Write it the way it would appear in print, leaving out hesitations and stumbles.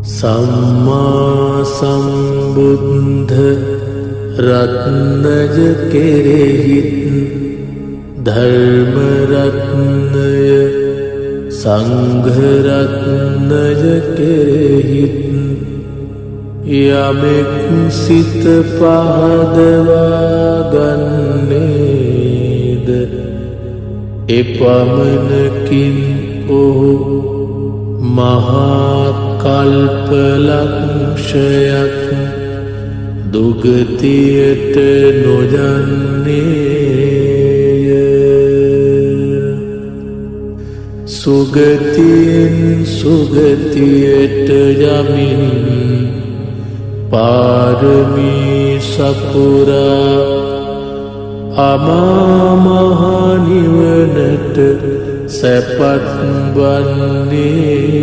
සම්මා සම්බුද්ධ රත්නය කෙරෙහිත් ධර්ම රත්නය සංඝ රත්නය කෙරෙහිත් යමෙක් සිත පහදවා ගන්නේද එපමණකින් ඔහු මහා කල්පලක්ෂයක් දුගතියට නොයන්නේය. සුගතියෙන් සුගතියට යමින් පාරමී සපුරා අමා මහ නිවනට සැපත් වන්නේ